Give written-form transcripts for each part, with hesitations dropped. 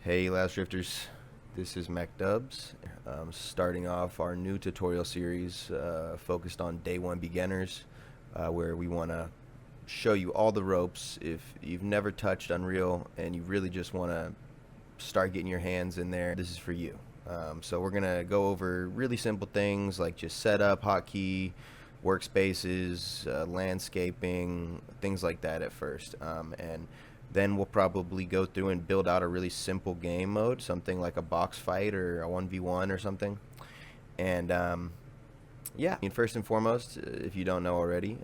Hey Last Drifters, this is MacDubs. Starting off our new tutorial series focused on day one beginners, where we want to show you all the ropes. If you've never touched Unreal and you really just want to start getting your hands in there, this is for you. So we're gonna go over really simple things like just setup, hotkey, workspaces, landscaping, things like that at first, and then we'll probably go through and build out a really simple game mode, something like a box fight or a 1v1 or something. And yeah, I mean, first and foremost, if you don't know already,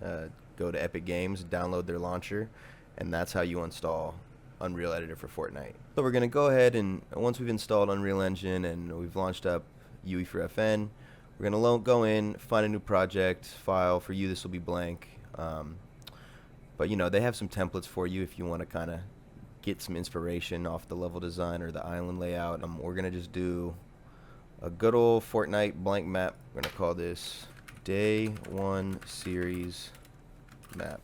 go to Epic Games, download their launcher, and that's how you install Unreal Editor for Fortnite. So we're going to go ahead and once we've installed Unreal Engine and we've launched up UEFN, we're going to go in, find a new project file. For you, this will be blank. But you know, they have some templates for you if you want to kind of get some inspiration off the level design or the island layout. We're going to just do a good old Fortnite blank map. We're going to call this Day 1 Series Map.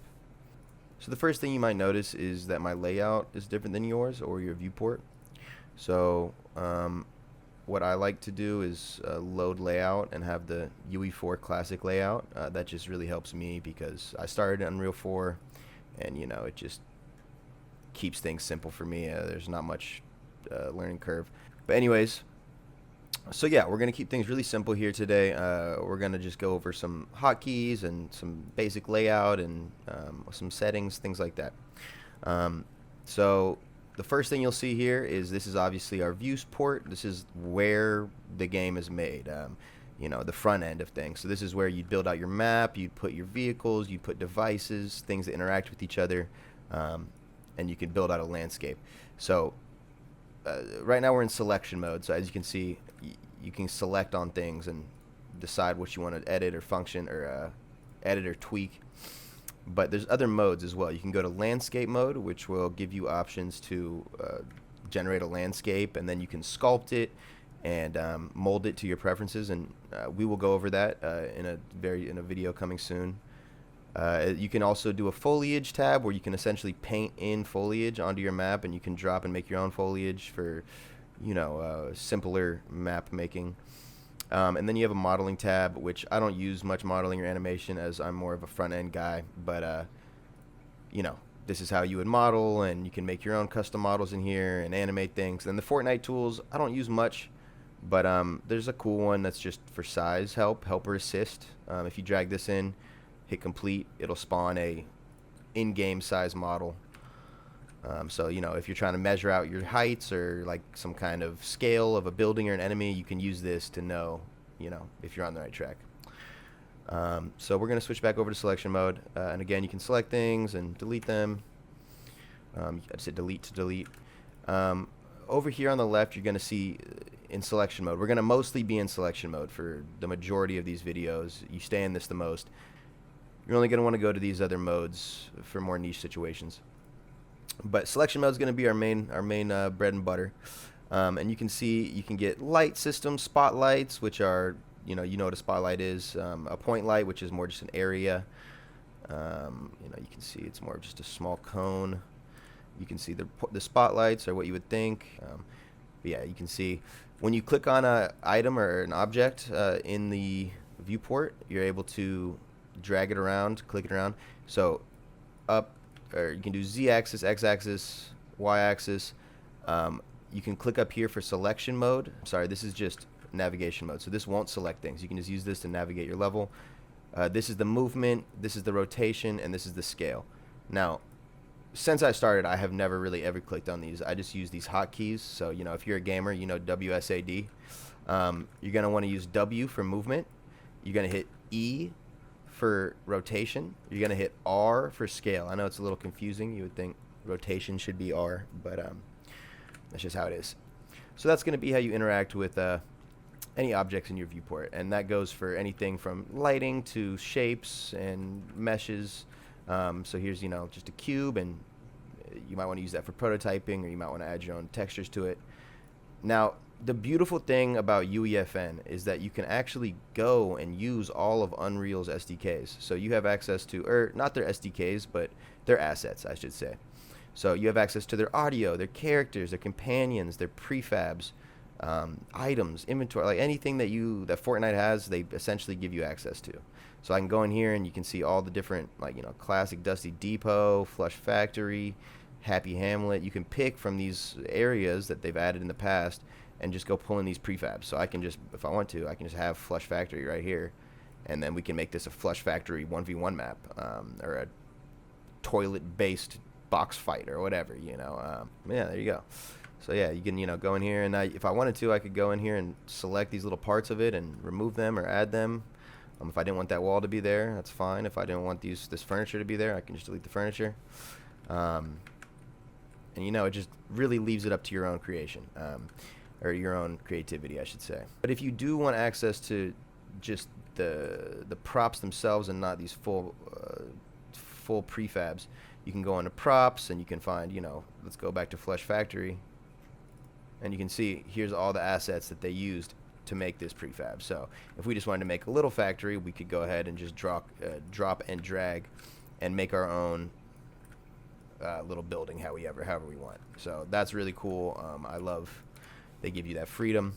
So the first thing you might notice is that my layout is different than yours or your viewport. So what I like to do is load layout and have the UE4 classic layout. That just really helps me because I started in Unreal 4 and you know, it just keeps things simple for me. There's not much learning curve. But anyways, so yeah, we're going to keep things really simple here today. We're going to just go over some hotkeys and some basic layout and some settings, things like that. So the first thing you'll see here is this is obviously our views port. This is where the game is made. You know, the front end of things. So this is where you build out your map, you put your vehicles, you put devices, things that interact with each other, and you can build out a landscape. So right now we're in selection mode. So as you can see, you can select on things and decide what you want to edit or function or edit or tweak. But there's other modes as well. You can go to landscape mode, which will give you options to generate a landscape, and then you can sculpt it and mold it to your preferences, and we will go over that in a video coming soon. You can also do a foliage tab where you can essentially paint in foliage onto your map, and you can drop and make your own foliage for, you know, simpler map making. And then you have a modeling tab, which I don't use much modeling or animation as I'm more of a front end guy, but you know, this is how you would model, and you can make your own custom models in here and animate things. And the Fortnite tools I don't use much, but there's a cool one that's just for size help or assist. If you drag this in, hit complete, it'll spawn a in-game size model. So you know, if you're trying to measure out your heights or like some kind of scale of a building or an enemy, you can use this to know, you know, if you're on the right track. So we're going to switch back over to selection mode, and again, you can select things and delete them. I just hit delete to delete. Over here on the left, you're going to see in selection mode. We're going to mostly be in selection mode for the majority of these videos. You stay in this the most. You're only going to want to go to these other modes for more niche situations. But selection mode is going to be our main bread and butter. And you can see you can get light system spotlights, which are, you know what a spotlight is. A point light, which is more just an area. You know, you can see it's more just a small cone. You can see the spotlights are what you would think. But yeah, you can see when you click on an item or an object in the viewport, you're able to drag it around, click it around. So up, or you can do Z-axis, X-axis, Y-axis. You can click up here for selection mode. Sorry, this is just navigation mode, so this won't select things. You can just use this to navigate your level. This is the movement, this is the rotation, and this is the scale. Now, since I started, I have never really ever clicked on these. I just use these hotkeys. So, you know, if you're a gamer, you know WSAD. You're going to want to use W for movement. You're going to hit E for rotation. You're going to hit R for scale. I know it's a little confusing. You would think rotation should be R, but that's just how it is. So that's going to be how you interact with any objects in your viewport, and that goes for anything from lighting to shapes and meshes. So here's, you know, just a cube, and you might want to use that for prototyping, or you might want to add your own textures to it. Now, the beautiful thing about UEFN is that you can actually go and use all of Unreal's SDKs. So you have access to, or not their SDKs, but their assets, I should say. So you have access to their audio, their characters, their companions, their prefabs, items, inventory, like anything that Fortnite has, they essentially give you access to. So I can go in here and you can see all the different, like, classic Dusty Depot, Flush Factory, Happy Hamlet. You can pick from these areas that they've added in the past and just go pull in these prefabs. So I can just, if I want to, I can just have Flush Factory right here, and then we can make this a Flush Factory 1v1 map, or a toilet-based box fight or whatever, yeah, there you go. So yeah, you can, go in here, and if I wanted to, I could go in here and select these little parts of it and remove them or add them. If I didn't want that wall to be there, that's fine. If I didn't want this furniture to be there, I can just delete the furniture. And it just really leaves it up to your own creation, or your own creativity, I should say. But if you do want access to just the props themselves and not these full prefabs, you can go into props and you can find, let's go back to Flush Factory, and you can see here's all the assets that they used to make this prefab. So if we just wanted to make a little factory, we could go ahead and just drop and drag and make our own little building however we want. So that's really cool. I love they give you that freedom.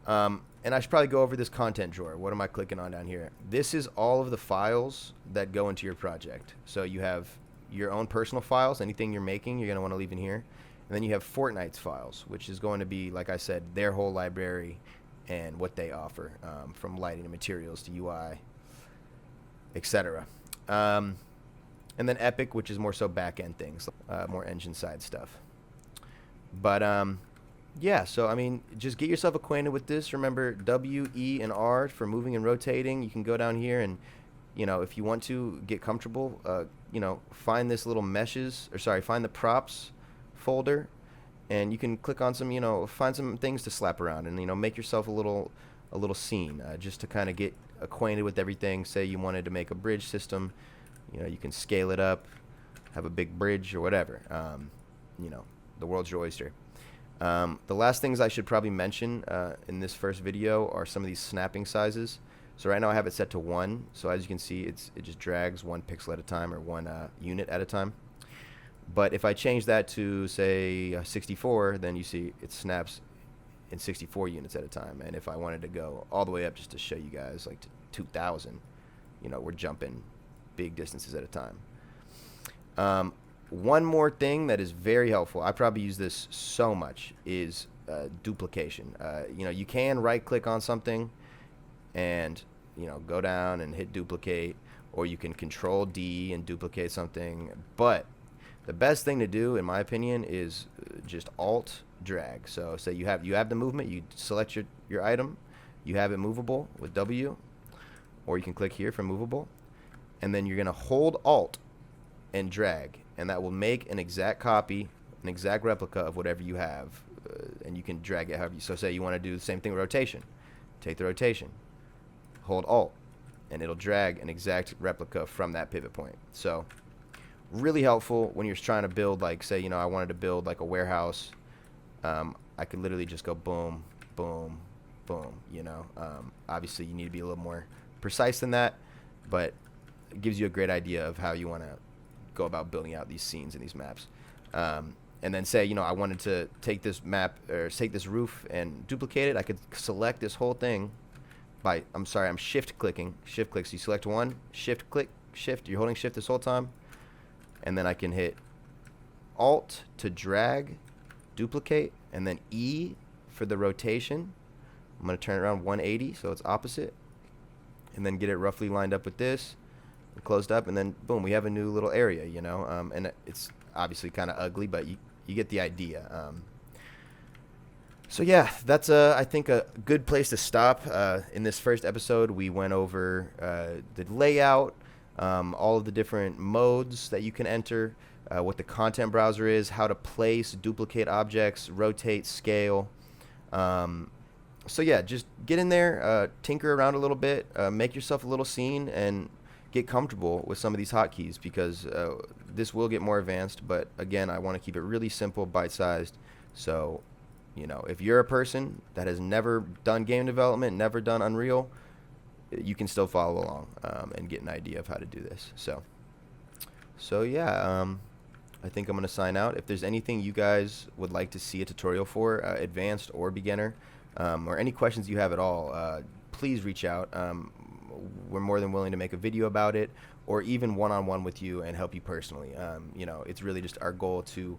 And I should probably go over this content drawer. What am I clicking on down here? This is all of the files that go into your project. So you have your own personal files. Anything you're making, you're going to want to leave in here. And then you have Fortnite's files, which is going to be, like I said, their whole library and what they offer, from lighting to materials to UI, etc. And then Epic, which is more so back-end things, more engine side stuff. But yeah, so I mean, just get yourself acquainted with this. Remember W, E, and R for moving and rotating. You can go down here and, if you want to get comfortable, find this little find the props folder, and you can click on some, find some things to slap around and, make yourself a little scene, just to kind of get acquainted with everything. Say you wanted to make a bridge system, you can scale it up, have a big bridge or whatever. The world's your oyster. The last things I should probably mention in this first video are some of these snapping sizes. So right now I have it set to 1. So as you can see, it just drags 1 pixel at a time, or 1 unit at a time. But if I change that to, say, 64, then you see it snaps in 64 units at a time. And if I wanted to go all the way up, just to show you guys, like to 2,000, we're jumping big distances at a time. One more thing that is very helpful, I probably use this so much, is duplication. You can right-click on something and, go down and hit duplicate, or you can Control D and duplicate something. But the best thing to do, in my opinion, is just Alt drag. So say you have the movement, you select your item, you have it movable with W, or you can click here for movable, and then you're going to hold Alt and drag, and that will make an exact copy, an exact replica of whatever you have, and you can drag it however you. So say you want to do the same thing with rotation, take the rotation, hold Alt, and it'll drag an exact replica from that pivot point. So really helpful when you're trying to build, like, say, I wanted to build like a warehouse. I could literally just go boom, boom, boom. Obviously you need to be a little more precise than that, but it gives you a great idea of how you want to go about building out these scenes and these maps. And then say, I wanted to take this map, or take this roof and duplicate it. I could select this whole thing by, I'm shift clicking. Shift click. So you select one, shift click, shift. You're holding shift this whole time. And then I can hit Alt to drag, duplicate, and then E for the rotation. I'm going to turn it around 180 so it's opposite. And then get it roughly lined up with this, closed up, and then boom, we have a new little area, and it's obviously kind of ugly, but you get the idea. So yeah, that's I think a good place to stop. In this first episode, we went over the layout, all of the different modes that you can enter, what the content browser is, how to place, duplicate objects, rotate, scale. So yeah, just get in there, tinker around a little bit, make yourself a little scene, and get comfortable with some of these hotkeys, because this will get more advanced. But again, I want to keep it really simple, bite-sized. So, if you're a person that has never done game development, never done Unreal, you can still follow along and get an idea of how to do this. So yeah, I think I'm going to sign out. If there's anything you guys would like to see a tutorial for, advanced or beginner, or any questions you have at all, please reach out. We're more than willing to make a video about it, or even one-on-one with you and help you personally. You know, it's really just our goal to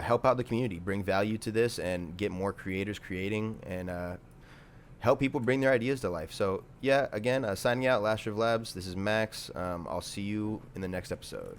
help out the community, bring value to this, and get more creators creating, and help people bring their ideas to life. So yeah, again, signing out, Last Riv Labs. This is Max. I'll see you in the next episode.